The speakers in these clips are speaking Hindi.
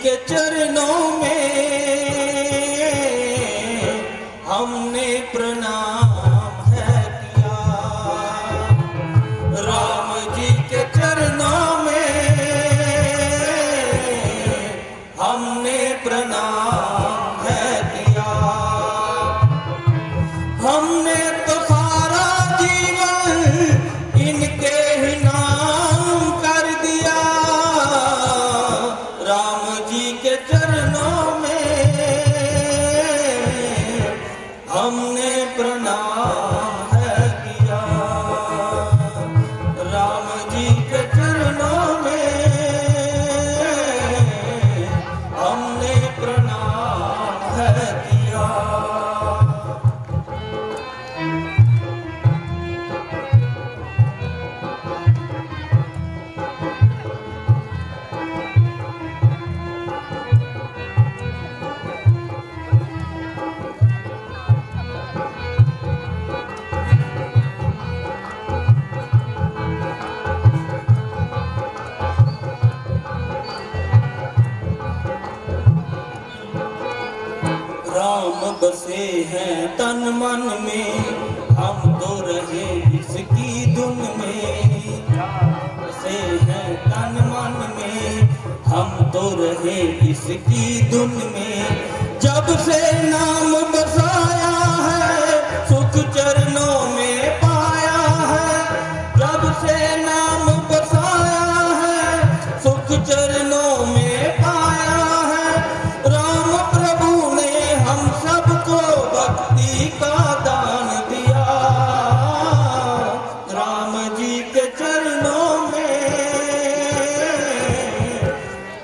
के चरणों में हमने प्रणाम है किया। राम जी के चरणों में हमने प्रणाम है किया। हमने तो सारा जीवन इनके ही नाम कर दिया। राम जी के चरणों में हमने प्रणाम है किया। राम जी के चरणों में हमने प्रणाम है किया। राम बसे हैं तन मन में, हम तो रहे इसकी धुन में। बसे हैं तन मन में, हम तो रहे इसकी धुन में। जब से नाम बसाया है सुख चरणों में पाया है। जब से नाम बसाया है सुख चरणों में पाया है। राम प्रभु ने हम सबको भक्ति का दान दिया। राम जी के चरणों में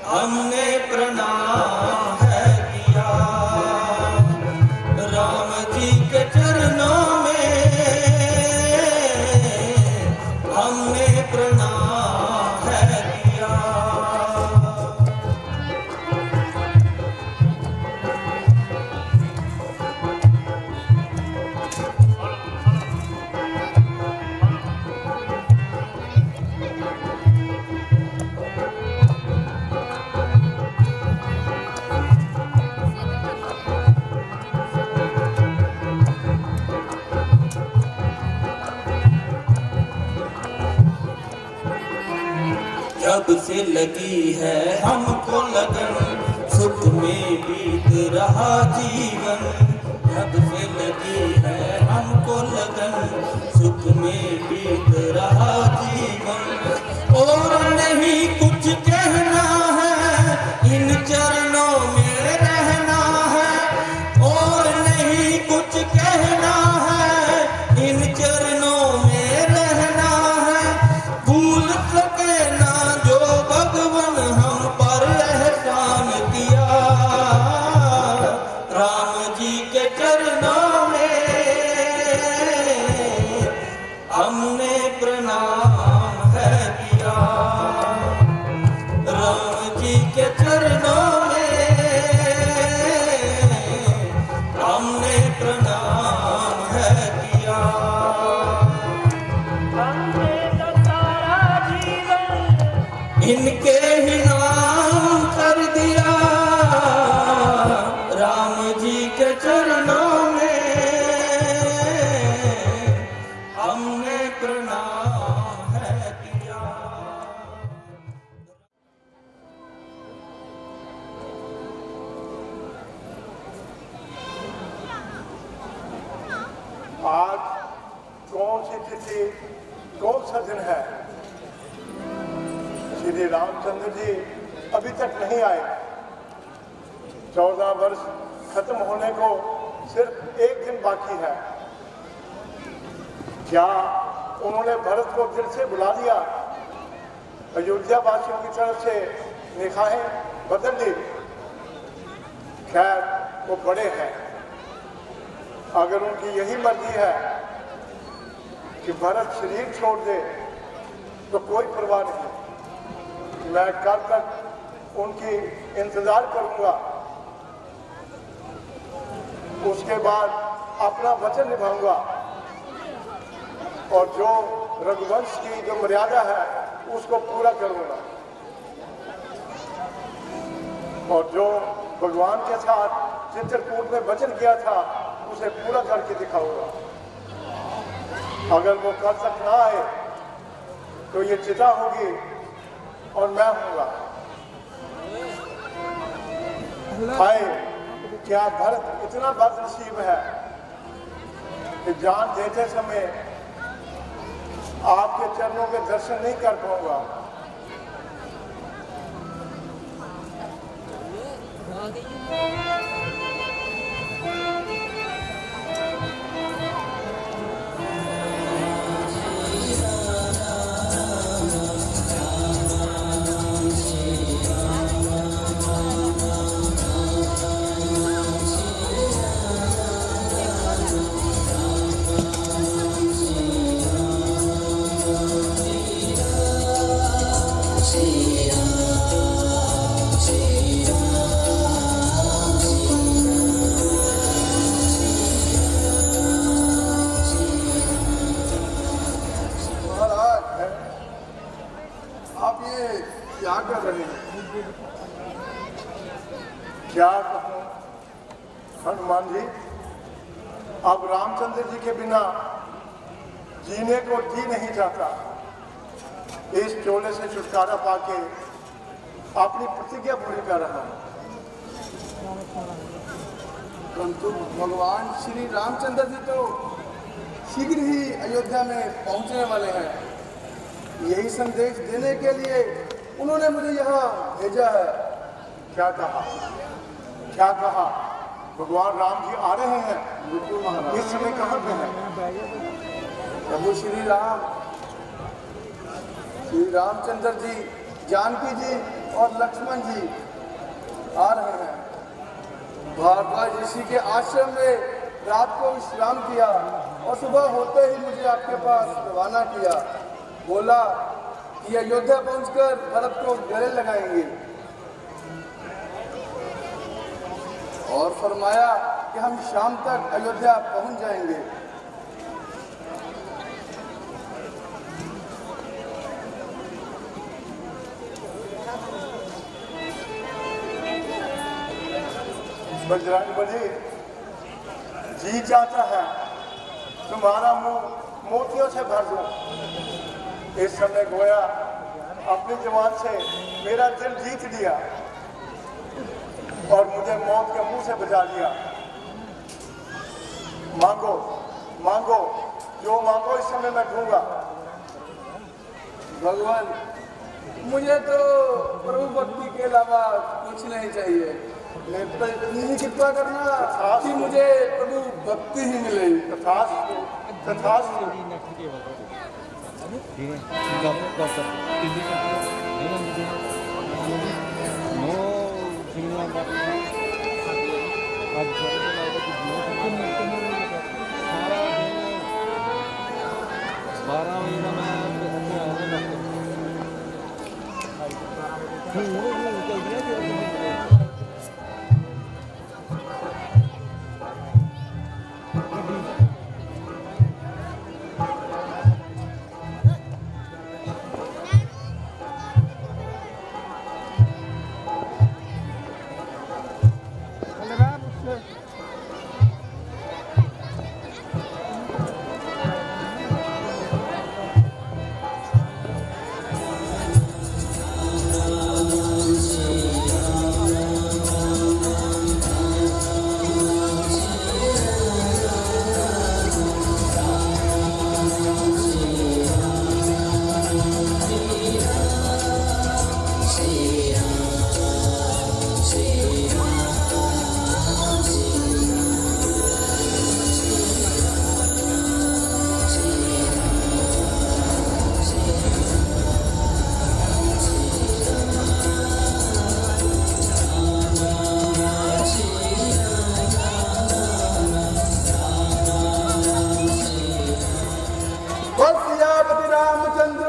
हमने प्रणाम है किया। राम जी के चरणों में हमने प्रणाम है किया। जब से लगी है हमको लगन, सुख में बीत रहा जीवन। जब से लगी है हमको लगन, सुख में बीत रहा जीवन। और नहीं कुछ कहना है, इन चरणों में रहना है। और नहीं कुछ कहना है, इन चरणों में रहना है। भूल सके ना जो भगवन हम पर एहसान किया। राम जी के चरणों में हमने प्रणाम है किया। राम जी के चरणों में हमने प्रणाम है किया। हमने तो सारा जीवन इनके ही नाम कर दिया। राम जी के चरणों में हमने प्रणाम है किया। आज कौन सी तिथि, कौन सा दिन है? श्री रामचंद्र जी अभी तक नहीं आए। 14 वर्ष खत्म होने को सिर्फ एक दिन बाकी है। क्या उन्होंने भरत को दिल से बुला लिया? अयोध्या वासियों की तरफ से निगाहें बदल ली? खैर, वो बड़े हैं। अगर उनकी यही मर्जी है कि भरत शरीर छोड़ दे तो कोई परवाह नहीं। मैं कल तक उनकी इंतजार करूंगा। उसके बाद अपना वचन निभाऊंगा और जो रघुवंश की जो मर्यादा है उसको पूरा करूंगा। और जो भगवान के साथ चित्रकूट में वचन किया था उसे पूरा करके दिखाऊंगा। अगर वो कर सकना है तो ये चिता होगी और मैं हूँगा। हाय, क्या भरत इतना बदनसीब है कि जान देते समय आपके चरणों के दर्शन नहीं कर पाऊंगा। क्या कहूं हनुमान जी, अब रामचंद्र जी के बिना जीने को जी नहीं चाहता। इस चोले से छुटकारा पाके अपनी प्रतिज्ञा पूरी कर रहा हूं। परंतु भगवान श्री रामचंद्र जी तो शीघ्र ही अयोध्या में पहुंचने वाले हैं। यही संदेश देने के लिए उन्होंने मुझे यहाँ भेजा है। क्या कहा? क्या कहा? भगवान राम जी आ रहे हैं? बिल्कुल महाराज। इस समय कहाँ पे हैं? प्रभु श्री रामचंद्र जी, जानकी जी और लक्ष्मण जी आ रहे हैं। भारद्वाज ऋषि के आश्रम में रात को विश्राम किया और सुबह होते ही मुझे आपके पास रवाना किया। बोला कि अयोध्या पहुंचकर भरत को गले लगाएंगे और फरमाया कि हम शाम तक अयोध्या पहुंच जाएंगे। बजरंग बली, जी चाहता है तुम्हारा मुंह मोतियों से भर दूं। इस समय गोया अपनी जवान से मेरा दिल जीत लिया और मुझे मौत के मुंह से बचा लिया। मांगो मांगो, जो मांगो इस समय मैं दूंगा। भगवान, मुझे तो प्रभु भक्ति के अलावा कुछ नहीं चाहिए। मैं तो इतनी ही कृपा करना कि मुझे प्रभु भक्ति ही मिले। तथास्तु तथास्तु।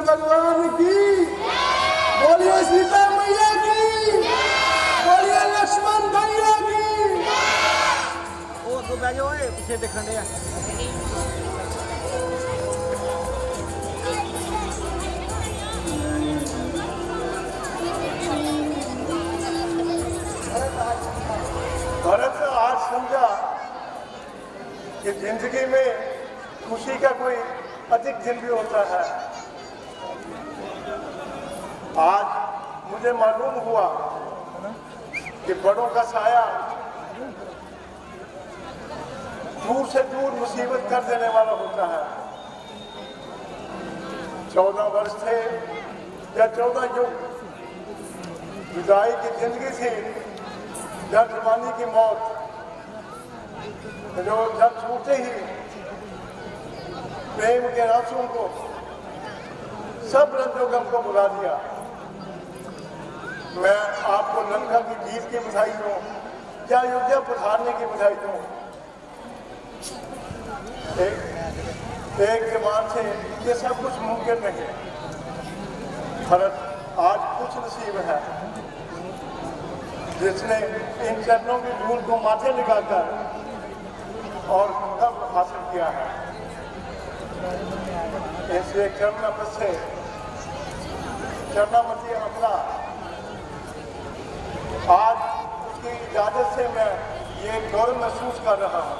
भगवान की बोलिए, सीता मैया की बोलिए, लक्ष्मण भैया की। ओ तो बैठ जाओ, पीछे देखने दे। अधिक दिन भी होता है। आज मुझे मालूम हुआ कि बड़ों का साया दूर से दूर मुसीबत कर देने वाला होता है। 14 वर्ष थे या 14 युग विदाई की जिंदगी थी या जवानी की मौत, जो जब छूटे ही प्रेम के आंसुओं को, सब रंजो गम को बुला दिया। मैं आपको लंका की जीत की बधाई दूं या अयोध्या पधारने की बधाई दूं। एक जवान से ये सब कुछ मुमकिन नहीं। भरत आज कुछ नसीब है जिसने इन चरणों की धूल को माथे लगाकर और कब हासिल किया है। इसलिए चरणामती अपना आज उसकी इजाजत से मैं ये गौरव महसूस कर रहा हूँ।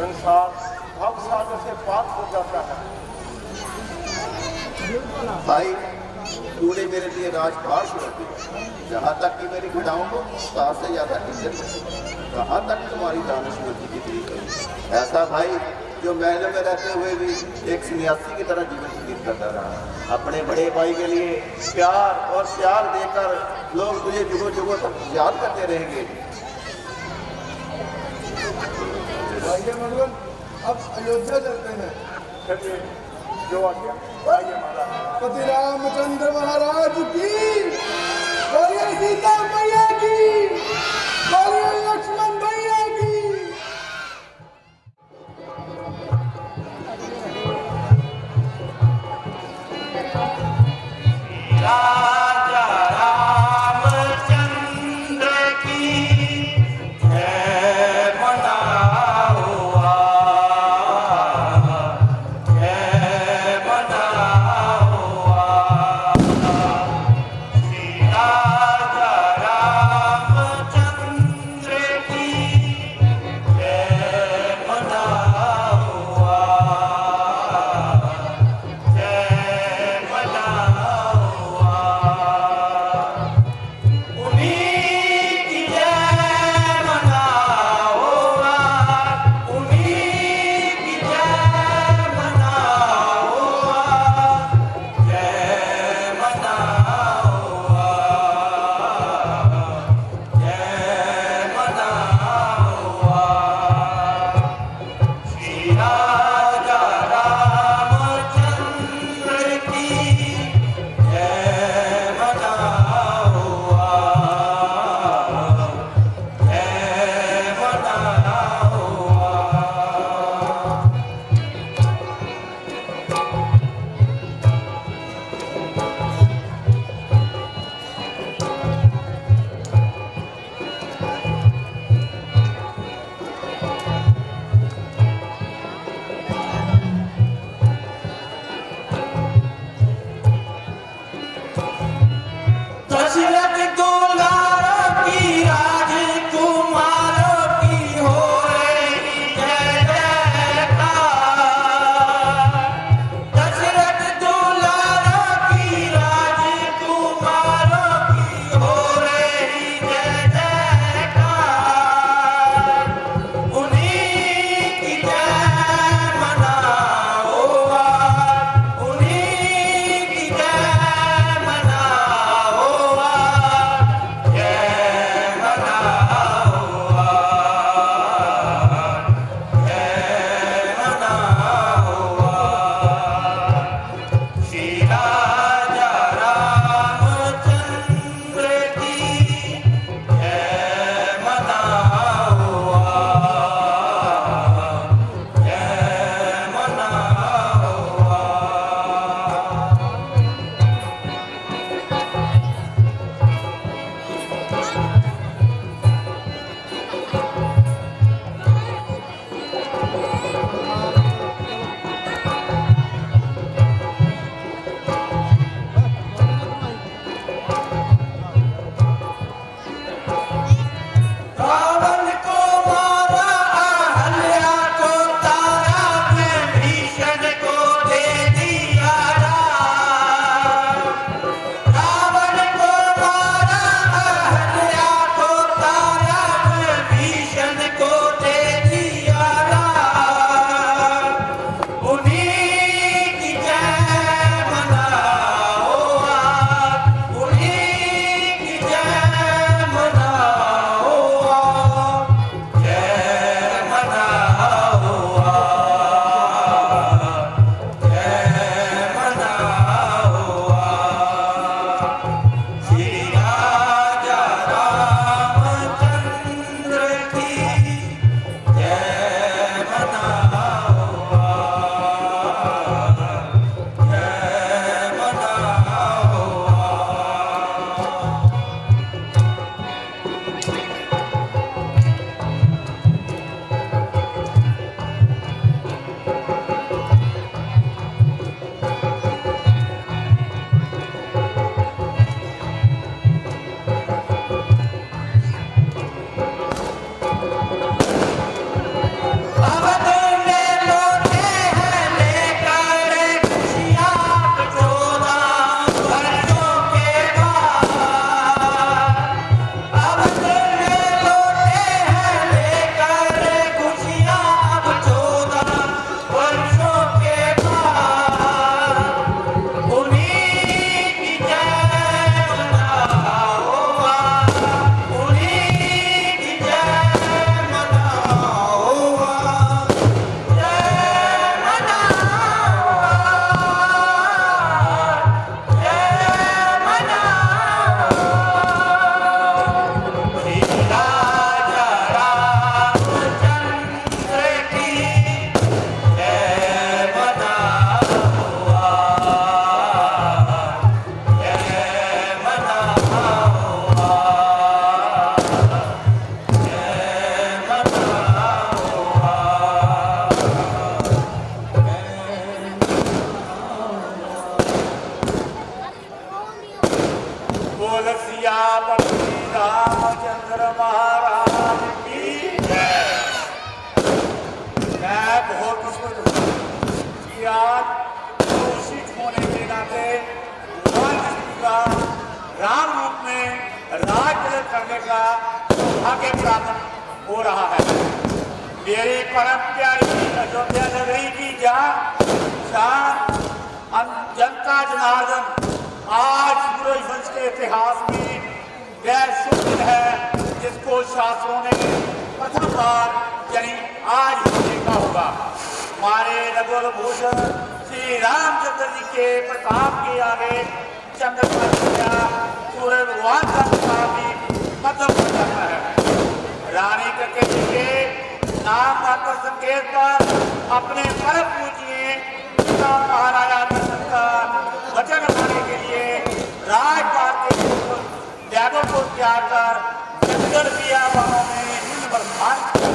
इंसान भव सागर से पार हो जाता है। भाई तूने मेरे लिए राजपाट छोड़ दिया, जहाँ तक कि मेरी घटाओं को तार से ज्यादा इज्जत है, कहाँ तक तुम्हारी दानशूरती की तरीक है। ऐसा भाई जो महलों में रहते हुए भी एक सन्यासी की तरह जीवन व्यतीत करता रहा। अपने बड़े भाई के लिए प्यार और प्यार देकर लोग तुझे जुगों जुगों तक याद करते रहेंगे। भाई मधुबन, अब अयोध्या चलते हैं। चलिए जो आ गया आइए महाराज। पति रामचंद्र महाराज की, बोलिए सीता मैया की, बोलिए लक्ष्मण भैया की। राजा रामचंद्र की जय मनाओ, जय मनाओ। श्री राजा राम आज घोषित होने के नाते भगवान विष्णु का राम रूप में राज्य करने का सौभाग्य प्राप्त हो रहा है। मेरी परम प्यारी अयोध्या नगरी की शान जनता जनार्दन आज पूरे वंश के इतिहास में वह शुभ दिन है जिसको शास्त्रों ने प्रथम बार यानी आज ही देखा होगा। हमारे रघुवर भूषण श्री रामचंद्र जी के प्रताप के आगे चंद्र सूर्य भगवान का प्रताप भी मतलब हो जाता है। रानी कके जी के नाम मात्र संकेत पर अपने परम पूजनीय पिता महाराजा दशरथ का वचन पाने के लिए राजपाट के त्यागों को त्याग कर जंगल बियाबानों में प्रस्थान किया।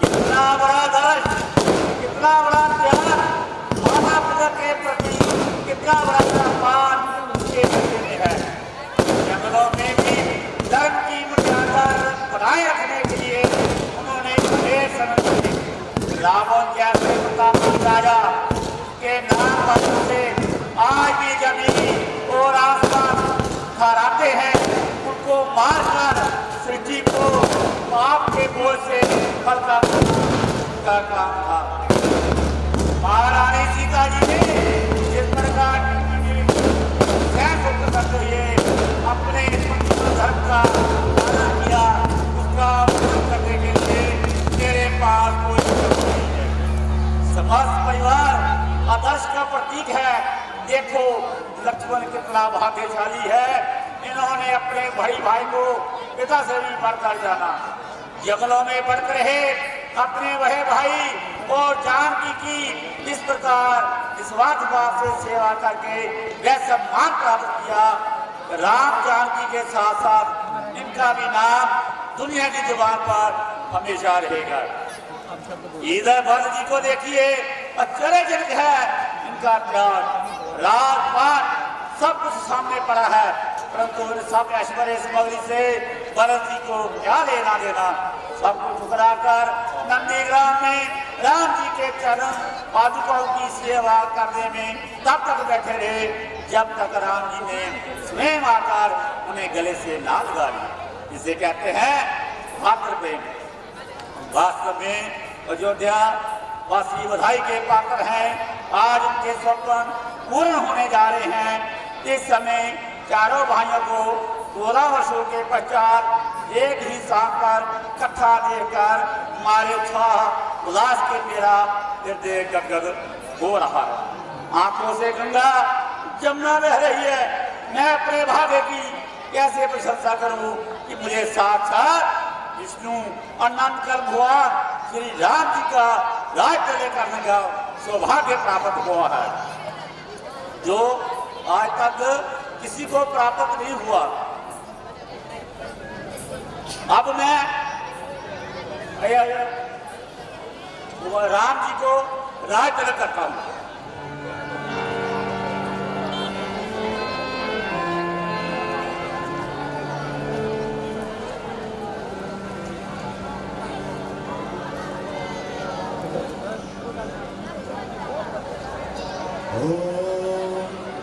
कितना बड़ा दर्श, कितना बड़ा त्याग माता पिता के प्रति, कितना बड़ा सम्मान उसके बच्चे में है। जंगलों में भी धर्म की मर्यादा बनाए रखने के लिए उन्होंने बड़े समय से रावण जैसे प्रतापी राजा के नाम पर से आज भी जमीन और आसमान हराते हैं, उनको मारकर सृष्टि को पाप के बोझ से हल्का का काम था। महारानी सीता जी ने जिस प्रकार करते हुए अपने धर्म का पालन किया, उसका पालन करने के लिए मेरे पास कोई नहीं है। समस्त परिवार आदर्श का प्रतीक है। देखो लक्ष्मण कितना भाग्यशाली है, इन्होंने अपने भाई को पिता से भी बढ़कर जाना। जंगलों में बढ़ रहे अपने वह भाई और जानकी की इस प्रकार निस्वार्थ भाव से सेवा करके वह सम्मान प्राप्त किया। राम जानकी के साथ साथ इनका भी नाम दुनिया की जुबान पर हमेशा रहेगा। इधर भरत जी को देखिए, आश्चर्यजनक है इनका त्याग। राजपाट सब कुछ सामने पड़ा है, परंतु सब ऐश्वर्य सामग्री से भरत जी को क्या लेना देना। सब कुछ ठुकरा कर नंदीग्राम में राम जी के चरण पादुकाओं की सेवा करने में तब तक बैठे रहे जब तक राम जी ने स्वयं आकर उन्हें गले से ना लगा लिया। इसे कहते हैं मातृ प्रेम। वास्तव में अयोध्या वासी बधाई के पात्र हैं। आज उनके स्वप्न पूर्ण होने जा रहे हैं। इस समय चारों भाइयों को 16 वर्षों के पश्चात एक ही स्थान पर इकट्ठा देखकर हमारे उत्साह उल्लास के मेरा हृदय गदगद हो रहा है। आंखों से गंगा जमुना बह रही है। मैं अपने भाग्य की कैसे प्रशंसा करूं कि मुझे साक्षात विष्णु अनंत कर भगवान श्री राम जी का राज्य करने का सौभाग्य प्राप्त हुआ है, जो आज तक किसी को प्राप्त नहीं हुआ। अब मैं राम जी को राज्य करता हूं।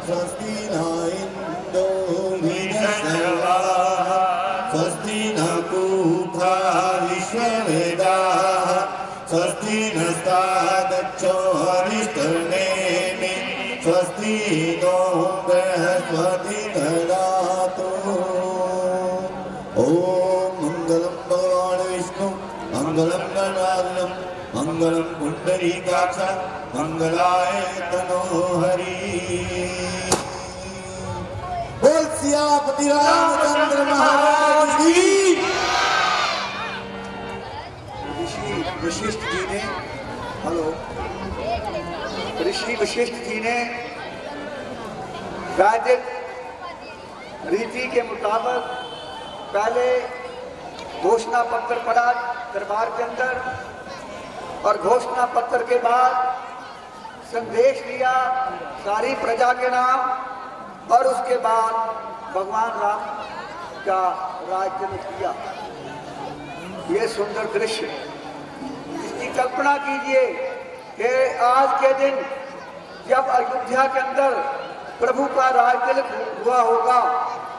स्वस्ति न इन्दो वृहस्पतिः स्वस्ति न पूषा विश्ववेदाः स्वस्ति नस्तादक्षो हरिष्ठनेमि स्वस्ति नो बृहस्पतिः ददातु। ॐ मङ्गलं भगवान् विष्णु मङ्गलं गणाधिपं मंगलम पुंडरीकाक्ष मंगलाय तनो हरि। बोल सियापति रामचंद्र महाराज की। ऋषि वशिष्ठ जी ने ऋषि वशिष्ठ जी ने वैदिक रीति के मुताबिक पहले घोषणा पत्र पढ़ा दरबार के अंदर, और घोषणा पत्र के बाद संदेश दिया सारी प्रजा के नाम, और उसके बाद भगवान राम का राज्य किया। ये सुंदर दृश्य, इसकी कल्पना कीजिए कि आज के दिन जब अयोध्या के अंदर प्रभु का राज तिलक हुआ होगा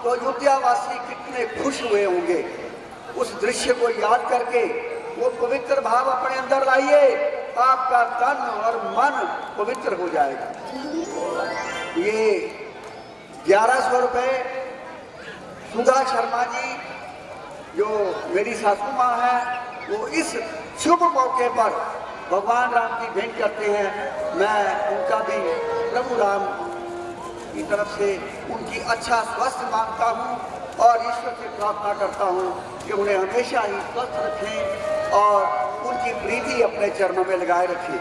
तो अयोध्यावासी कितने खुश हुए होंगे। उस दृश्य को याद करके वो पवित्र भाव अपने अंदर लाइए, आपका तन और मन पवित्र हो जाएगा। ये 1100 रुपये सुधा शर्मा जी जो मेरी सासू माँ है, वो इस शुभ मौके पर भगवान राम की भेंट करते हैं। मैं उनका भी प्रभु राम की तरफ से उनकी अच्छा स्वास्थ्य मांगता हूँ और ईश्वर से प्रार्थना करता हूँ कि उन्हें हमेशा ही स्वस्थ रखें और उनकी प्रीति अपने चरणों में लगाए रखें।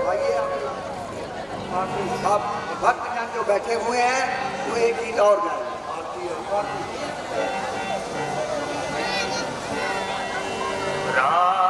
आइए आप भक्तजन जो बैठे हुए हैं वो एक गीत और गाएं।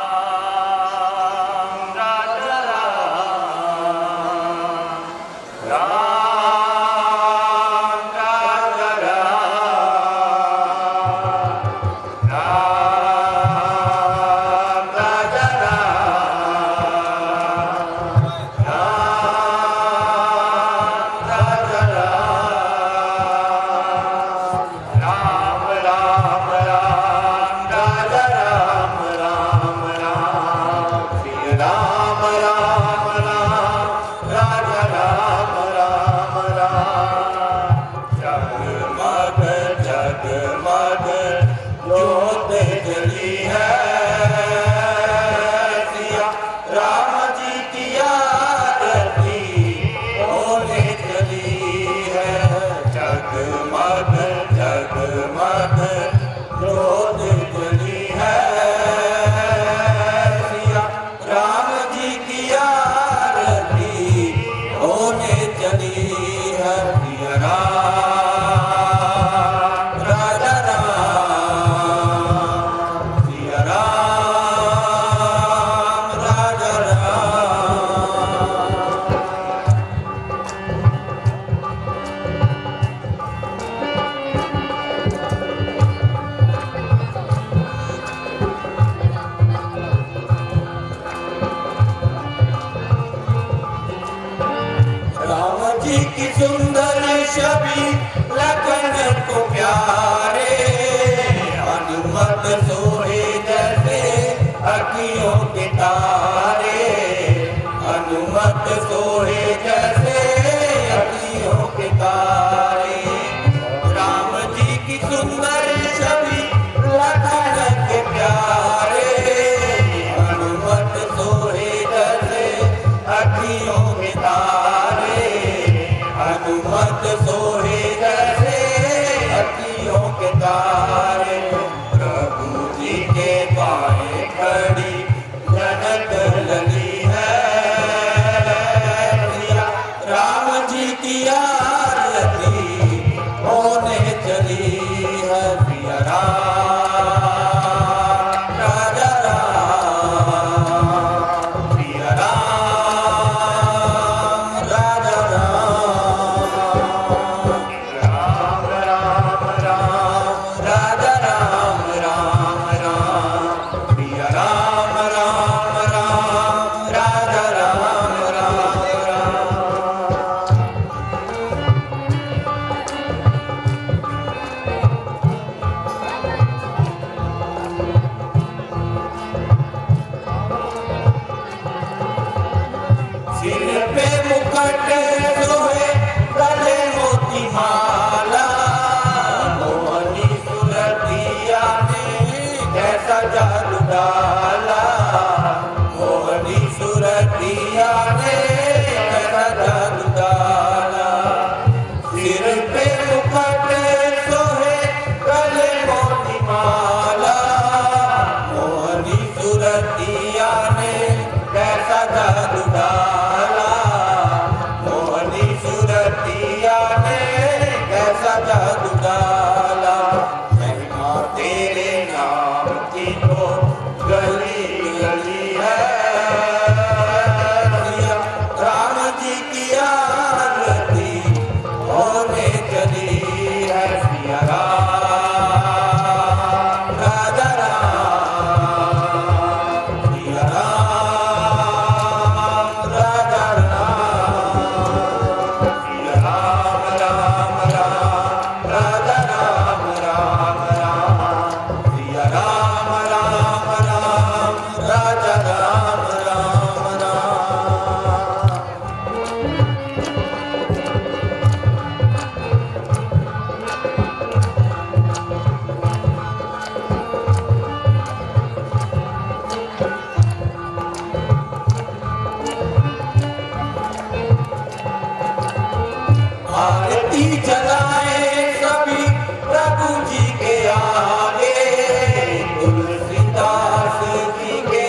तुलसीदास जी के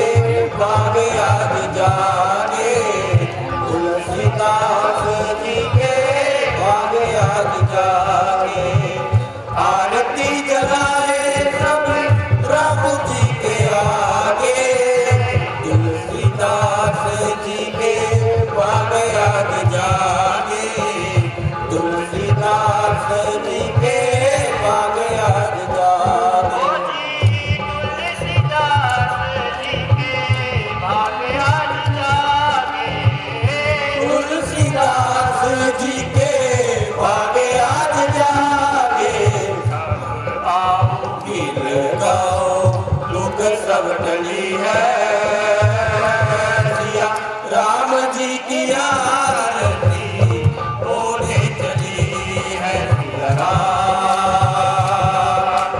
बाग आज जागे, तुलसीदास जी के बाग आज जागे। आरती जलाए सब प्रभु जी के आगे, तुलसीदास जी के बाग आज जागे, तुलसीदास जी के बाग आज जागे। तुलसीदास जी के बाग आज जागे, आओ गीत गाओ लोग सब टली है, सिया राम जी की आरती ओढ़े चली है। सिया राम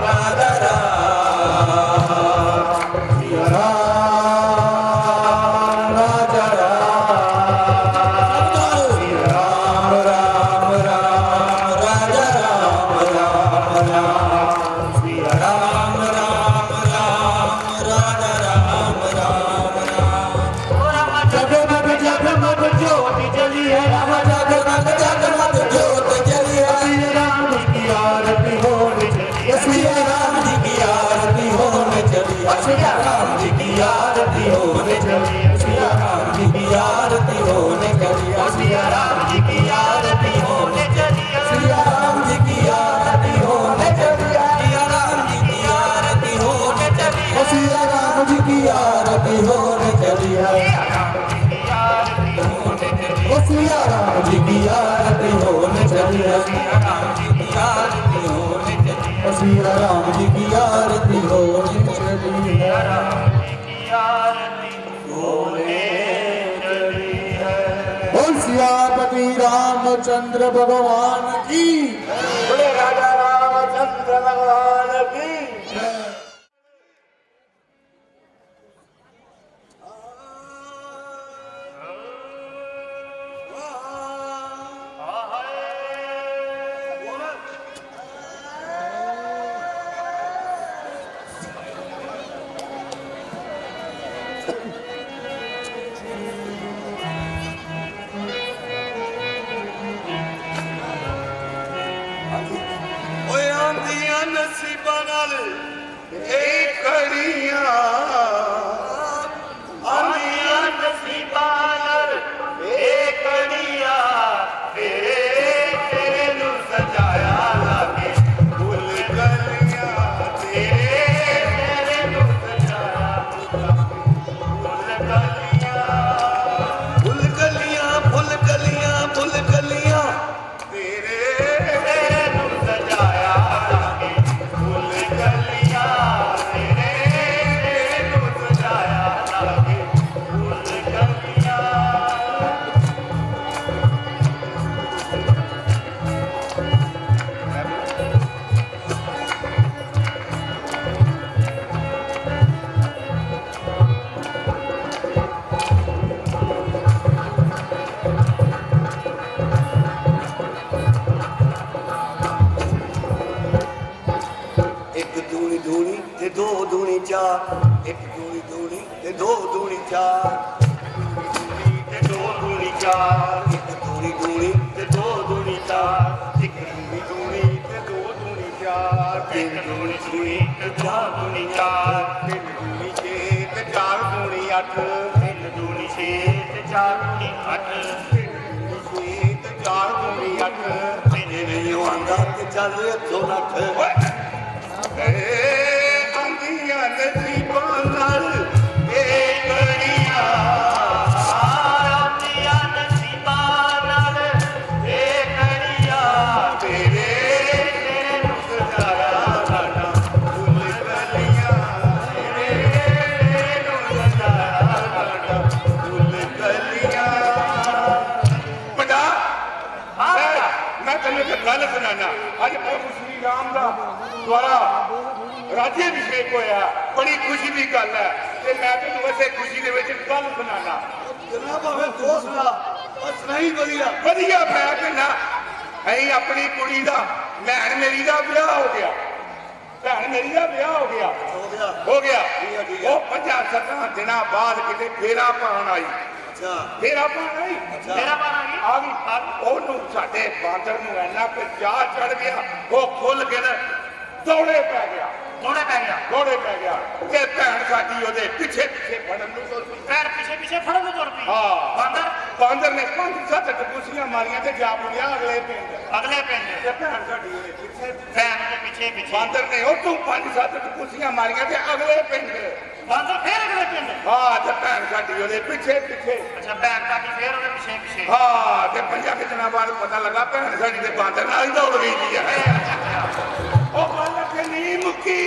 राजा राम, सिया राम राजा राम, सिया राम राम राम राजा राम राम राम, सिया राम राम राम राजा राम राम राम। जगमग जगमग ज्योति जली है, राम जगमग जगमग ज्योति जली है। सिया राम जी की आरती होने चली है, सिया राम जी की आरती होने चली है, सिया राम जी की आरती होने चली है, सिया राम जी की आरती होने चली है, सिया राम जी की आरती होने चली है, सिया राम जी की आरती होने चली है, सिया राम जी की आरती होने चली है, सिया राम जी की आरती होने चली है, सिया राम जी की आरती होने चली है, सिया राम जी की आरती होने चली है, सिया राम जी की आरती होने चली है, बोल सियापति रामचंद्र भगवान की। बोले राजा रामचंद्र भगवान की। ਓਏ ਆਂਦੀਆਂ ਨਸੀਬਾਂ ਨਾਲ ਇਹ ਕੜੀਆਂ, ਆਂਦੀਆਂ ਨਸੀਬਾਂ ਨਾਲ ਇਹ ਕੜੀਆਂ, ਤੇਰੇ ਨੂੰ ਸਜਾਇਆ ਲਾਗੇ ਫੁੱਲ ਗਲੀਆਂ, ਤੇਰੇ ਨੂੰ ਸਜਾਇਆ ਫੁੱਲ ਗਲੀਆਂ, ਫੁੱਲ ਗਲੀਆਂ, ਫੁੱਲ ਗਲੀਆਂ, ਫੁੱਲ ਗਲੀਆਂ, ਤੇਰੇ ਨੂੰ ਸਜਾਇਆ ਲਾਗੇ ਫੁੱਲ ਗਲੀਆਂ, ਤੇਰੇ ਨੂੰ ਸਜਾਇਆ ਲਾਗੇ ਫੁੱਲ ਗਲੀਆਂ। ਇੱਕ ਦੂਣੀ ਦੂਣੀ ਤੇ ਦੋ ਦੂਣੀ ਚਾਰ, ਇੱਕ ਦੂਣੀ ਦੂਣੀ ਤੇ ਦੋ ਦੂਣੀ ਚਾਰ, ਤੇ ਦੋ ਦੂਣੀ ਚਾਰ, ਇੱਕ ਦੂਣੀ ਦੂਣੀ ਤੇ ਦੋ ਦੂਣੀ ਚਾਰ, ਇੱਕ ਦੂਣੀ ਦੂਣੀ ਤੇ ਦੋ ਦੂਣੀ ਚਾਰ, ਤਿੰਨ ਦੂਣੀ ਦੂਣੀ ਤੇ ਚਾਰ ਦੂਣੀ ਚਾਰ, ਤਿੰਨ ਦੂਣੀ ਛੇ ਤੇ ਚਾਰ ਦੂਣੀ ਅੱਠ, ਤਿੰਨ ਦੂਣੀ ਛੇ ਤੇ ਚਾਰ ਦੂਣੀ ਅੱਠ, ਤਿੰਨ ਦੂਣੀ ਛੇ ਤੇ ਚਾਰ ਦੂਣੀ ਅੱਠ, ਮੈਨੇ ਨਹੀਂ ਆਉਂਦਾ ਤੇ ਚੱਲ ਇੱਥੋਂ ਨੱਠ। ਆਂਦੀਆਂ ਨਸੀਬਾਂ ਨਾਲ ਇਹ ਕੜੀਆਂ, ਆਂਦੀਆਂ ਨਸੀਬਾਂ ਨਾਲ ਇਹ ਕੜੀਆਂ, ਤੇਰੇ ਨੂੰ ਸਜਾਇਆ ਲਾਗਾ ਫੁੱਲ ਗਲੀਆਂ, ਤੇਰੇ ਨੂੰ ਸਜਾਇਆ ਲਾਗਾ ਫੁੱਲ ਗਲੀਆਂ। ਬੜਾ ਮੈਂ ਤੈਨੂੰ ਇੱਕ ਗੱਲ ਸੁਣਾਣਾ। ਅੱਜ ਪ੍ਰਭੂ ਸ਼੍ਰੀ ਰਾਮ ਦਾ ਦੁਆਰਾ ਰਾਜੇ ਅਭਿਸ਼ੇਕ ਹੋਇਆ, ਬੜੀ ਖੁਸ਼ੀ ਦੀ ਗੱਲ ਹੈ ਤੇ ਮੈਂ ਤੈਨੂੰ ਇਸੇ ਖੁਸ਼ੀ ਦੇ ਵਿੱਚ ਗੱਲ ਸੁਣਾਣਾ। ਜਿੰਨਾ ਭਾਵੇਂ ਦੋਸਤ ਦਾ ਬਸ ਨਹੀਂ ਵਧੀਆ। ਵਧੀਆ ਮੈਂ ਕਹਿੰਦਾ ਅਸੀਂ ਆਪਣੀ ਕੁੜੀ ਦਾ ਭੈਣ ਮੇਰੀ ਦਾ ਵਿਆਹ ਹੋ ਗਿਆ, ਭੈਣ ਮੇਰੀ ਦਾ ਵਿਆਹ ਹੋ ਗਿਆ ਹੋ ਗਿਆ ਉਹ 50-60 ਦਿਨਾਂ ਬਾਅਦ ਕਿਤੇ ਫੇਰਾ ਪਾਉਣ ਆਈ ਫੇਰਾ ਪਾਉਣ ਆਈ ਆ ਗਈ ਉਹਨੂੰ ਸਾਡੇ ਬਾਂਦਰ ਨੂੰ ਇੰਨਾ ਕਿ ਚਾਹ ਚੜ ਗਿਆ ਉਹ ਖੁੱਲ ਕੇ ਨਾ ਦੌੜੇ ਪੈ ਗਿਆ ਤੇ ਭੈਣ ਸਾਡੀ ਉਹਦੇ ਪਿੱਛੇ ਫੜਨ ਨੂੰ ਤੁਰ ਪਈ ਹਾਂ ਬਾਂਦਰ ਨੇ 5-7 ਟਪੂਸੀਆਂ ਮਾਰੀਆਂ ਤੇ ਜਾ ਪੁੱਜਿਆ ਅਗਲੇ ਪਿੰਡ ਤੇ ਭੈਣ ਸਾਡੀ ਉਹਦੇ ਪਿੱਛੇ ਬਾਂਦਰ ਨੇ ਉਹ ਤੋਂ 5-7 ਟਪੂਸੀਆਂ ਮਾਰੀਆਂ ਤੇ ਅਗਲੇ ਪਿੰਡ ਹਾਂ ਤੇ ਭੈਣ ਸਾਡੀ ਉਹਦੇ ਪਿੱਛੇ ਹਾਂ ਤੇ 5 ਦਿਨਾਂ ਬਾਅਦ ਪਤਾ ਲੱਗਾ ਭੈਣ ਸਾਡੀ ਦੇ ਬਾਂਦਰ ਨਾਲ ਹੀ ਦੌੜ ਗਈ ਸੀ ਉਹ ਬਾਂਦਰ ਤੇ ਨਹੀਂ ਮੁੱਕੀ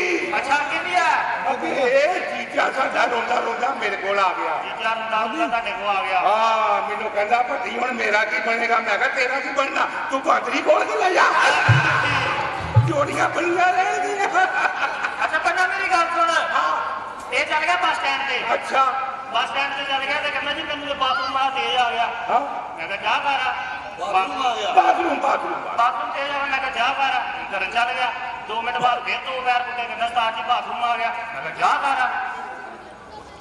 ਇਹ ਜੀਜਾ ਸਾਡਾ ਰੋਂਦਾ ਮੇਰੇ ਕੋਲ ਆ ਗਿਆ ਹਾਂ ਮੈਨੂੰ ਕਹਿੰਦਾ ਭੱਟੀ ਹੁਣ ਮੇਰਾ ਕੀ ਬਣੇਗਾ ਮੈਂ ਕਿਹਾ ਤੇਰਾ ਕੀ ਬਣਨਾ ਤੂੰ ਬਾਂਦਰੀ ਕੋਲ ਕੇ ਲੈ ਜਾ ਜੋੜੀਆਂ ਬਣੀਆਂ ਰਹਿਣਗੀਆਂ ਇਹ ਚੱਲ ਗਿਆ ਬੱਸ ਸਟੈਂਡ ਤੇ ਅੱਛਾ ਬੱਸ ਸਟੈਂਡ ਤੇ ਚੱਲ ਗਿਆ ਤੇ ਕਹਿੰਦਾ ਜੀ ਮੈਨੂੰ ਤੇ ਬਾਥਰੂਮ ਬੜਾ ਤੇਜ਼ ਆ ਗਿਆ ਹਾਂ ਮੈਂ ਕਿਹਾ ਜਾ ਕਰ ਬਾਥਰੂਮ ਤੇਜ਼ ਆ ਮੈਂ ਕਿਹਾ ਜਾ ਕਰ ਕਰਨ ਚੱਲ ਗਿਆ 2 ਮਿੰਟ ਬਾਅਦ ਫਿਰ 2 ਪੈਰ ਪੁੱਟੇ ਕਹਿੰਦਾ ਸਟਾਰਟ ਜੀ ਬਾਥਰੂਮ ਆ ਗਿਆ ਮੈਂ ਕਿਹਾ ਜਾ ਕਰ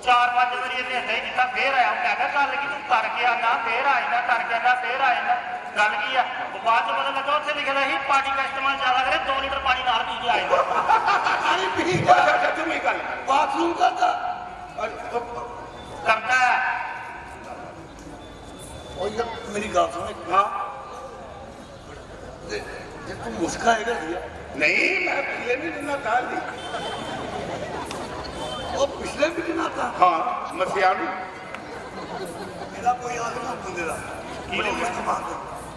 4-5 ਵਾਰੀ ਇਹਨੇ ਏਦਾਂ ਹੀ ਕੀਤਾ ਫੇਰ ਆਇਆ ਮੈਂ ਕਿਹਾ ਗੱਲ ਕੀ ਤੂੰ ਕਰ ਕੇ ਆਣਾ ਫੇਰ ਆ ਜਾਂਦਾ ਕਰ ਕੇ ਆਣਾ ਫੇਰ ਆ ਜਾਂਦਾ ਗੱਲ ਕੀ ਆ ਉਹ ਬਾਅਦ ਚ ਪਤਾ ਲੱਗਾ ਉੱਥੇ ਲਿਖਿਆ ਸੀ ਪਾਣੀ ਦਾ ਇਸਤੇਮਾਲ ਜ਼ਿਆਦਾ ਕਰੇ 2 ਲੀਟਰ ਪਾਣੀ ਨਾਲ ਪੀ ਕੇ ਆ ਜਾਂਦਾ ਬਾਥਰੂਮ ਕਰਦਾ ਮੇਰੀ ਗੱਲ ਸੁਣ ਹਾਂ ਜੇ ਤੂੰ ਮੁਸਕਾ ਹੈਗਾ ਨਹੀਂ ਮੈਂ ਪਿਛਲੇ ਵੀ ਦਿਨਾਂ ਕਾਲ ਦੀ ਉਹ ਪਿਛਲੇ ਵੀ ਦਿਨਾਂ ਦਾ ਹਾਂ ਮਸਿਆ ਨੂੰ ਇਹਦਾ ਕੋਈ ਆਦਮੀ ਬੰਦੇ ਦਾ ਕੀ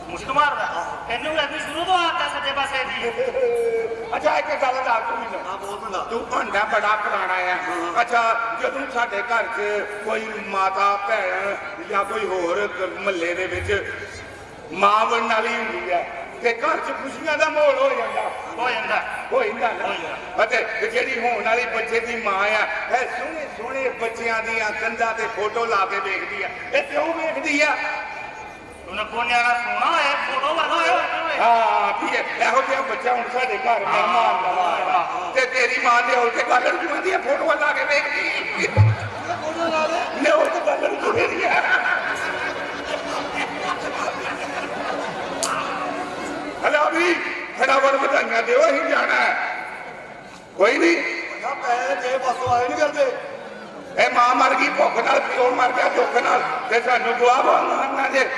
ਮੁਸ਼ਕ ਮਾਰਦਾ ਇਹਨੂੰ ਐਵੇਂ ਸ਼ੁਰੂ ਤੋਂ ਆਦਤ ਸੱਜੇ ਪਾਸੇ ਦੀ ਅੱਛਾ ਇੱਕ ਗੱਲ ਦੱਸ ਤੂੰ ਮੈਨੂੰ ਹਾਂ ਬੋਲ ਬੰਦਾ ਤੂੰ ਭਾਂਡਾ ਬੜਾ ਪੁਰਾਣਾ ਆ ਅੱਛਾ ਜਦੋਂ ਸਾਡੇ ਘਰ 'ਚ ਕੋਈ ਮਾਤਾ ਭੈਣ ਜਾਂ ਕੋਈ ਹੋਰ ਮਹੱਲੇ ਦੇ ਵਿੱਚ ਮਾਂ ਬਣਨ ਵਾਲੀ ਹੁੰਦੀ ਆ ਤੇ ਘਰ 'ਚ ਖੁਸ਼ੀਆਂ ਦਾ ਮਾਹੌਲ ਹੋ ਜਾਂਦਾ ਨਾ ਅਤੇ ਜਿਹੜੀ ਹੋਣ ਵਾਲੀ ਬੱਚੇ ਦੀ ਮਾਂ ਆ ਇਹ ਸੋਹਣੇ ਸੋਹਣੇ ਬੱਚਿਆਂ ਦੀਆਂ ਕੰਧਾਂ ਤੇ ਫੋਟੋ ਲਾ ਕੇ ਵੇਖਦੀ ਆ ਇਹ ਕਿਉਂ ਵੇਖਦੀ ਆ ਉਹਨਾਂ ਕੋਨਿਆਰਾ ਸੋਹਣਾ ਹੋਏ ਫੋਟੋ ਵਰਗਾ ਹੋਏ ਹਾਂ ਕੀ ਇਹੋ ਜਿਹਾ ਬੱਚਾ ਹੁਣ ਸਾਡੇ ਘਰ ਮਹਿਮਾਨ ਨਵਾਂ ਤੇ ਤੇਰੀ ਮਾਂ ਦੇ ਹੋਰ ਤੇ ਗੱਲ ਜੁਆਂ ਦੀਆਂ ਫੋਟੋਆਂ ਲਾ ਕੇ ਵੇਖਦੀ ਨੇ ਉਹ ਤੇ ਗੱਲ ਜੁੜੇ ਦੀ ਆ ਹਲੋ ਵੀ ਫਟਾਫਟ ਵਧਾਈਆਂ ਦਿਓ ਅਸੀਂ ਜਾਣਾ ਕੋਈ ਨਹੀਂ ਪੈਸੇ ਜੇ ਬਸੋਂ ਆਏ ਨਹੀਂ ਕਰਦੇ ਇਹ ਮਾਂ ਮਰ ਗਈ ਭੁੱਖ ਨਾਲ ਪਿਓ ਮਰ ਗਿਆ ਦੁੱਖ ਨਾਲ ਤੇ ਸਾਨੂੰ ਦੁਆ ਮਾਰਨਾ ਜੇ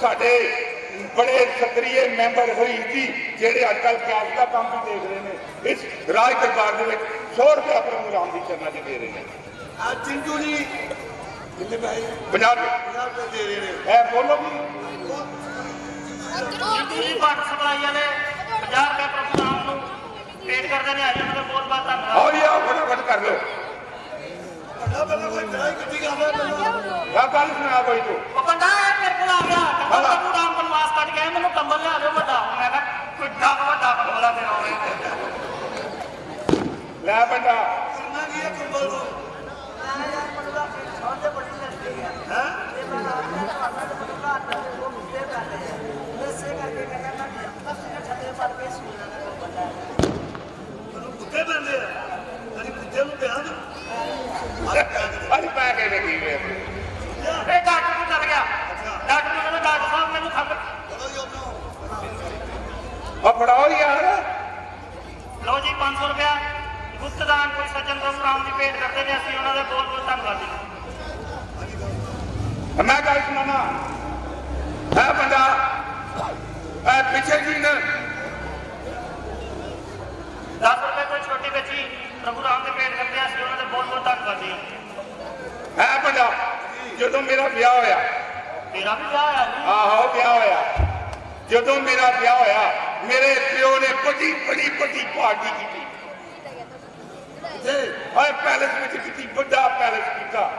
ਸਾਡੇ ਬੜੇ ਸਕਰੀਏ ਮੈਂਬਰ ਹੋਈ ਸੀ ਜਿਹੜੇ ਅੱਜ ਕੱਲ੍ਹ ਕੈਸ਼ ਦਾ ਕੰਮ ਵੀ ਦੇਖ ਰਹੇ ਨੇ ਇਸ ਰਾਜ ਦਰਬਾਰ ਦੇ ਵਿੱਚ 100 ਰੁਪਇਆ ਪ੍ਰੋਗਰਾਮ ਦੀ ਚਰਨਾ ਚ ਦੇ ਰਹੇ ਨੇ ਆ ਚਿੰਟੂ ਜੀ ਕਿੰਨੇ ਪੈਸੇ 50 ਰੁਪਏ ਦੇ ਰਹੇ ਨੇ ਇਹ ਬੋਲੋ ਜੀ ਵਾਟਰ ਸਪਲਾਈ ਵਾਲੇ 50 ਰੁਪਏ ਪ੍ਰੋਗਰਾਮ ਨੂੰ ਪੇਡ ਕਰਦੇ ਨੇ ਆਜੀ ਉਹਨਾਂ ਦਾ ਬਹੁਤ ਬਹੁਤ ਧੰਨਵਾਦ ਆਓ ਜੀ ਆਓ ਫਟਾਫਟ ਕਰ ਲਓ ਪਹਿਲਾਂ ਕੋਈ ਲੜਾਈ ਕਿੱਥੇ ਕਰਦਾ ਪਹਿਲਾਂ ਆ ਗੱਲ ਸੁਣਾ ਕੋਈ ਤੂੰ ਉਹ ਬੰਦਾ ਇਹ ਮੇਰੇ ਕੋਲ ਆ ਗਿਆ ਕਹਿੰਦਾ ਤੂੰ ਰਾਮ ਬਨਵਾਸ ਕੱਟ ਕੇ ਮੈਨੂੰ ਕੰਬਲ ਲਿਆ ਦਿਓ ਵੱਡਾ ਮੈਂ ਕਿਹਾ ਕੋਈ ਡੱਕ ਵੱਡਾ ਕੰਬਲ ਤੇਰਾ ਹੋਵੇ ਲੈ ਬੰਦਾ ਕਰਨਾ ਕੀ ਹੈ ਕੰਬਲ ਤੋਂ ਕੁੱਤੇ ਬੰਦੇ ਆ ਤੇਰੀ ਕੁੱਤੇ ਨੂੰ ਪਿਆ ਦੇ ਅੱਜ ਪੈ ਕੇ ਵੇਖੀ ਵੇ ਇਹ ਡਾਕਟਰ ਨੂੰ ਚੱਲ ਗਿਆ ਡਾਕਟਰ ਨੂੰ ਕਹਿੰਦਾ ਡਾਕਟਰ ਸਾਹਿਬ ਮੈਨੂੰ ਖੰਗ ਆ ਫੜਾਓ ਯਾਰ ਲਓ ਜੀ 500 ਰੁਪਇਆ ਗੁਪਤਦਾਨ ਕੋਈ ਸੱਜਣ ਪ੍ਰੋਗਰਾਮ ਦੀ ਭੇਟ ਕਰਦੇ ਨੇ ਅਸੀਂ ਉਹਨਾਂ ਦਾ ਬਹੁਤ ਬਹੁਤ ਧੰਨਵਾਦੀ ਮੈਂ ਗੱਲ ਸੁਣਾਣਾ ਇਹ ਬੰਦਾ ਇਹ ਪਿੱਛੇ ਜੀ ਨੇ 10 ਰੁਪਏ ਕੋਈ ਛੋਟੀ ਬੱਚੀ ਪ੍ਰਭੂ ਰਾਮ ਦੇ ਭੇਟ ਕਰਦੇ ਅਸੀਂ ਉਹਨਾਂ ਦਾ ਬਹੁਤ ਬਹੁਤ ਧੰਨਵਾਦੀ ਇਹ ਬੰਦਾ ਜਦੋਂ ਮੇਰਾ ਵਿਆਹ ਹੋਇਆ ਤੇਰਾ ਵੀ ਵਿਆਹ ਹੋਇਆ ਜੀ ਆਹੋ ਵਿਆਹ ਹੋਇਆ ਜਦੋਂ ਮੇਰਾ ਵਿਆਹ ਹੋਇਆ ਮੇਰੇ ਪਿਓ ਨੇ ਬੜੀ ਪਾਰਟੀ ਕੀਤੀ ਹਾਏ ਪੈਲੇਸ ਵਿੱਚ ਕੀਤੀ ਵੱਡਾ ਪੈਲੇਸ ਕੀਤਾ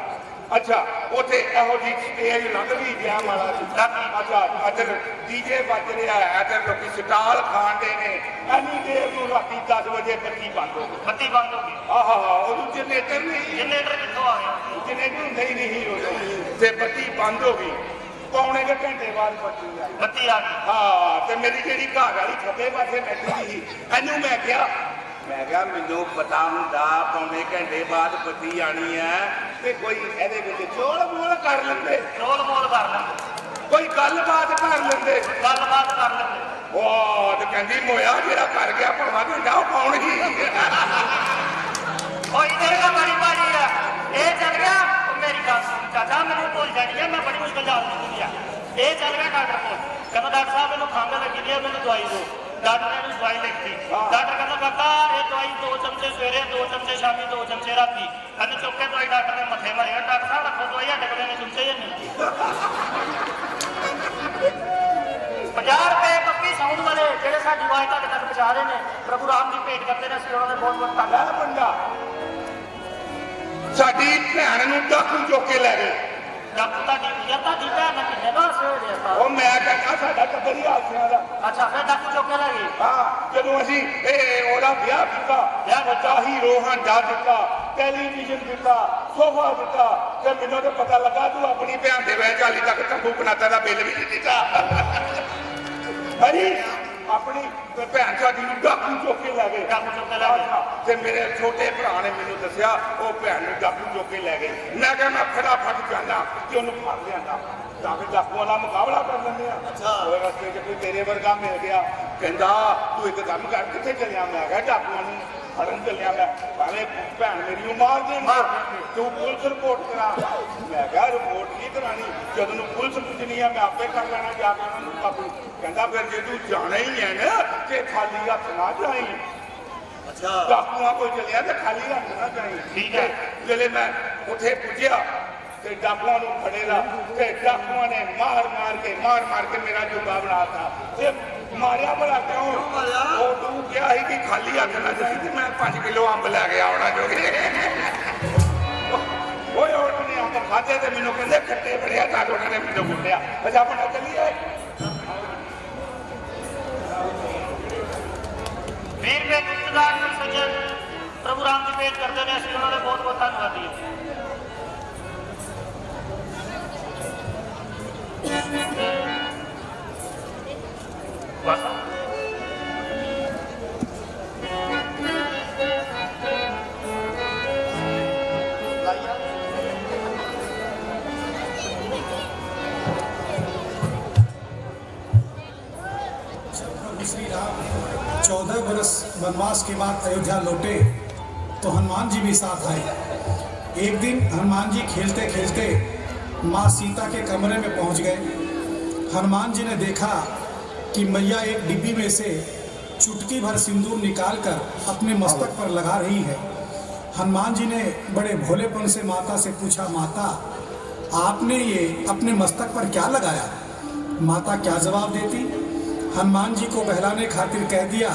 ਅੱਛਾ ਉੱਥੇ ਇਹੋ ਜਿਹੀ ਸਟੇਜ ਲੰਘ ਗਈ ਵਿਆਹ ਵਾਲਾ ਅੱਛਾ ਇੱਧਰ ਡੀਜੇ ਵੱਜ ਰਿਹਾ ਹੈ ਇੱਧਰ ਲੋਕੀ ਸਟਾਲ ਖਾਂਦੇ ਨੇ ਇੰਨੀ ਦੇਰ ਨੂੰ ਰਾਤੀ 10 ਵਜੇ ਬੱਤੀ ਬੰਦ ਹੋ ਗਈ ਆਹਾ ਉਦੋਂ ਜਨਰੇਟਰ ਨਹੀਂ ਜਨਰੇਟਰ ਕਿੱਥੋਂ ਆ ਗਿਆ ਜਨਰੇਟਰ ਨਹੀਂ ਉਦੋਂ ਤੇ ਬੱਤੀ ਬੰਦ ਹੋ ਗਈ पौने के घंटे बाद बत्ती आई। ਬੱਤੀ ਆ ਗਈ। हाँ तो मेरी जी घर वाली खब्बे पासे बैठी सी इनू मैं क्या मैनू पता हुंदा पौने घंटे बाद बत्ती आनी है ते कोई एदे विच चोल मोल कर लेंदे, ਚੋਲ ਮੋਲ ਕਰ ਲੈਂਦੇ, कोई गलबात कर लेंदे। ਗੱਲਬਾਤ ਕਰ ਲੈਂਦੇ। वाह ते कहंदी मोया जेड़ा कर गया पौना घंटा वो कौन ही ਉਹ ਇਹਦੇ ਦਾ ਬੜੀ ਬਾਰੀ ਆ ਇਹ ਚੱਲ ਗਿਆ। ਉਹ ਮੇਰੀ ਗੱਲ ਸੁਣ ਚਾਚਾ ਮੈਨੂੰ ਭੁੱਲ ਜਾਣੀ ਹੈ ਮੈਂ ਬੜੀ ਮੁਸ਼ਕਲ ਨਾਲ ਲਿਖੀ ਆ। ਇਹ ਚੱਲ ਗਿਆ ਡਾਕਟਰ ਕੋਲ ਕਹਿੰਦਾ ਡਾਕਟਰ ਸਾਹਿਬ ਮੈਨੂੰ ਖੰਘ ਲੱਗੀ ਦੀ ਹੈ ਮੈਨੂੰ ਦਵਾਈ ਦਿਓ। ਡਾਕਟਰ ਨੇ ਮੈਨੂੰ ਦਵਾਈ ਲਿਖਤੀ। ਡਾਕਟਰ ਕਹਿੰਦਾ ਕਾਕਾ ਇਹ ਦਵਾਈ 2 ਚਮਚੇ ਸਵੇਰੇ 2 ਚਮਚੇ ਸ਼ਾਮੀ 2 ਚਮਚੇ ਰਾਤੀ। ਇਹਨੇ ਚੁੱਕ ਕੇ ਦਵਾਈ ਡਾਕਟਰ ਦੇ ਮੱਥੇ ਮਾਰਿਆ। ਡਾਕਟਰ ਸਾਹਿਬ ਰੱਖੋ ਦਵਾਈ ਸਾਡੇ ਕੋਲ ਇਹਨੇ ਚਮਚੇ ਹੀ ਨਹੀਂ। 50 ਰੁਪਏ ਪੱਪੀ ਸਾਊਂਡ ਵਾਲੇ ਜਿਹੜੇ ਸਾਡੀ ਆਵਾਜ਼ ਤੁਹਾਡੇ ਤੱਕ ਪਹੁੰਚਾ ਰਹੇ ਨੇ ਪ੍ਰਭੂ ਰਾਮ ਦੀ ਭੇਟ ਕਰਦੇ ਨੇ ਅਸੀਂ ਉਹਨਾਂ ਦੇ ਬਹੁਤ ਬਹੁਤ ਧੰਨਵਾਦ। ਲੈ ਬੰਦਾ ਸਾਡੀ ਭੈਣ ਨੂੰ ਡਾਕੂ ਚੁੱਕ ਕੇ ਲੈ ਗਏ। ਡਾਕਟਰ ਤੁਹਾਡੀ ਭੈਣ ਨੇ ਕਿੰਨੇ ਵਾਰ ਸਵੇਰੇ ਦਿੱਤਾ। ਉਹ ਮੈਂ ਕਹਿੰਦਾ ਸਾਡਾ ਟੱਬਰ ਹੀ ਹਾਸਿਆਂ ਦਾ। ਅੱਛਾ ਫਿਰ ਡਾਕਟਰ ਚੁੱਕ ਕੇ ਲੈ ਗਏ। ਹਾਂ ਜਦੋਂ ਅਸੀਂ ਇਹ ਉਹਦਾ ਵਿਆਹ ਕੀਤਾ ਬੱਚਾ ਹੀਰੋ ਹਾਂਡਾ ਦਿੱਤਾ, ਟੈਲੀਵਿਜ਼ਨ ਦਿੱਤਾ, ਸੋਫਾ ਦਿੱਤਾ ਤੇ ਮੈਨੂੰ ਤਾਂ ਪਤਾ ਲੱਗਾ ਤੂੰ ਆਪਣੀ ਭੈਣ ਦੇ ਵਿਆਹ 40 ਤੱਕ ਤੰਬੂ ਕਨਾਤਾ ਦਾ ਬਿੱਲ ਵੀ ਨਹੀਂ ਦਿੱਤਾ। ਅਰੇ ਆਪਣੀ ਭੈਣ ਸਾਡੀ ਨੂੰ ਡਾਕੂ ਚੁੱਕ ਕੇ ਲੈ ਗਏ। ਡਾਕੂ ਚੁੱਕ ਕੇ ਲੈ ਗਏ। ਤੇ ਮੇਰੇ ਛੋਟੇ ਭਰਾ ਨੇ ਮੈਨੂੰ ਦੱਸਿਆ ਉਹ ਭੈਣ ਨੂੰ ਡਾਕੂ ਚੁੱਕ ਕੇ ਲੈ ਗਏ। ਮੈਂ ਕਿਹਾ ਮੈਂ ਫਟਾਫਟ ਜਾਣਾ ਕਿ ਉਹਨੂੰ ਫੜ ਲਿਆਂਦਾ ਤਾਂ ਕਿ ਡਾਕੂਆਂ ਨਾਲ ਮੁਕਾਬਲਾ ਕਰ ਲੈਂਦੇ ਆ। ਉਹ ਰਸਤੇ 'ਚ ਕੋਈ ਤੇਰੇ ਵਰਗਾ ਮਿਲ ਗਿਆ ਕਹਿੰਦਾ ਤੂੰ ਇੱਕ ਕੰਮ ਕਰ ਕਿੱਥੇ ਚੱਲਿਆ। ਮੈਂ ਕਿਹਾ ਡਾਕੂਆਂ ਨੂੰ ਫੜਨ ਚੱਲਿਆ ਮੈਂ ਭਾਵੇਂ ਭੈਣ ਮੇਰੀ ਨੂੰ ਮਾਰ ਦੇਣਗੇ ਤੂੰ ਪੁਲਿਸ ਰਿਪੋਰਟ ਕਰਾ। ਮੈਂ ਕਿਹਾ ਰਿਪੋਰਟ ਨਹੀਂ ਕਰਾਣੀ ਜਦੋਂ ਨੂੰ ਪੁਲਿਸ ਪੁੱਛਣੀ ਆ ਮੈਂ ਆਪੇ ਕਰ ਲੈਣਾ ਜਾ ਕੇ ਉਹਨਾਂ ਨੂੰ ਕਾਬੂ। ਕਹਿੰਦਾ ਫਿਰ ਜੇ ਤੂੰ ਜਾਣਾ ਹੀ ਹੈ ਨਾ ਤੇ ਖਾਲੀ ਹੱਥ ਨਾ ਜਾਈਂ। ਅੱਛਾ ਡਾਕੂਆਂ ਕੋਲ ਚੱਲਿਆ ਤੇ ਖਾਲੀ ਹੱਥ ਨਾ ਜਾਈਂ। ਠੀਕ ਹੈ। ਜਦੋਂ ਮੈਂ ਉੱਥੇ ਪੁੱਜਿਆ ਤੇ ਡਾਕੂਆਂ ਨੂੰ ਫੜੇਗਾ ਤੇ ਡਾਕੂਆਂ ਨੇ ਮਾਰ ਮਾਰ ਕੇ ਮੇਰਾ ਜੁਗਾ ਬਣਾਤਾ ਤੇ ਮਾਰਿਆ ਭਲਾ ਕਿਉਂ? ਉਹ ਤੂੰ ਕਿਹਾ ਸੀ ਕਿ ਖਾਲੀ ਹੱਥ ਨਾ ਜਾਈਂ ਤੇ ਮੈਂ 5 ਕਿਲੋ ਅੰਬ ਲੈ ਕੇ ਆਉਣਾ ਜੋਗੇ। ਓਏ ਉਹਨੇ ਅੰਬ ਖਾਧੇ ਤੇ ਮੈਨੂੰ ਕਹਿੰਦੇ ਖੱਟੇ ਬੜਿਆ ਤਾਂ ਉਹਨਾਂ ਨੇ ਮੈਨੂੰ ਕੁੱਟਿਆ। ਅੱਛਾ ਬਣਾ ਚੱਲੀਏ। ਵੀਰ ਦੇ ਗੁਪਤਦਾਰ ਸੱਜਣ ਪ੍ਰਭੂ ਰਾਮ ਦੀ ਭੇਟ ਕਰਦੇ ਨੇ ਅਸੀਂ ਉਹਨਾਂ ਦੇ ਬਹੁਤ ਬਹੁਤ ਧੰਨਵਾਦੀ ਹਾਂ। श्री राम 14 बरस वनवास के बाद अयोध्या लौटे तो हनुमान जी भी साथ आए। एक दिन हनुमान जी खेलते खेलते माँ सीता के कमरे में पहुंच गए। हनुमान जी ने देखा कि मैया एक डिब्बी में से चुटकी भर सिंदूर निकालकर अपने मस्तक पर लगा रही है। हनुमान जी ने बड़े भोलेपन से माता से पूछा, माता आपने ये अपने मस्तक पर क्या लगाया? माता क्या जवाब देती? हनुमान जी को बहलाने खातिर कह दिया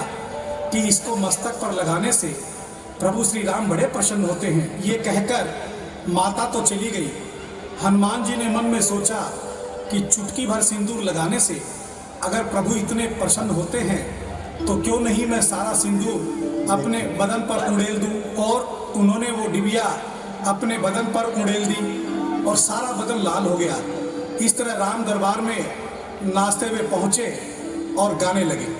कि इसको मस्तक पर लगाने से प्रभु श्री राम बड़े प्रसन्न होते हैं। ये कहकर माता तो चली गई। हनुमान जी ने मन में सोचा कि चुटकी भर सिंदूर लगाने से अगर प्रभु इतने प्रसन्न होते हैं तो क्यों नहीं मैं सारा सिंदूर अपने बदन पर उड़ेल दूं। और उन्होंने वो डिबिया अपने बदन पर उड़ेल दी और सारा बदन लाल हो गया। इस तरह राम दरबार में नाचते हुए पहुँचे और गाने लगे।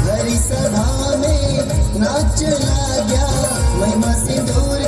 हरी सभा में नाच ला गया महिमा सिंदूर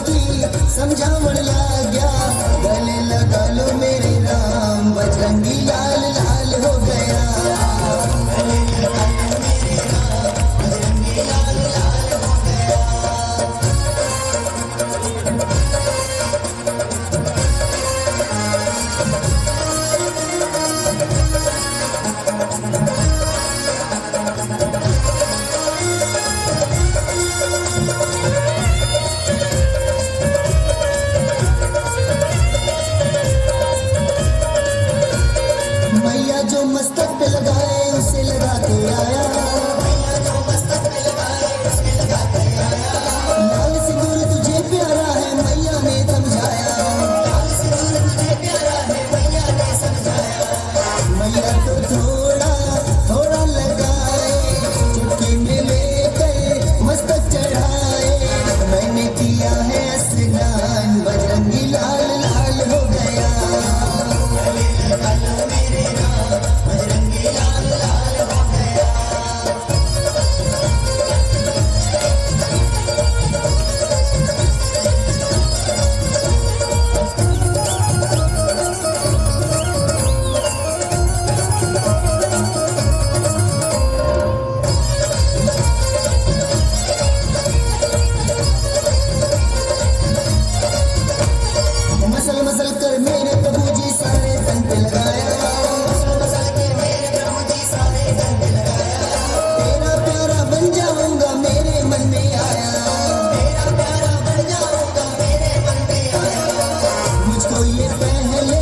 पहले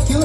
क्यों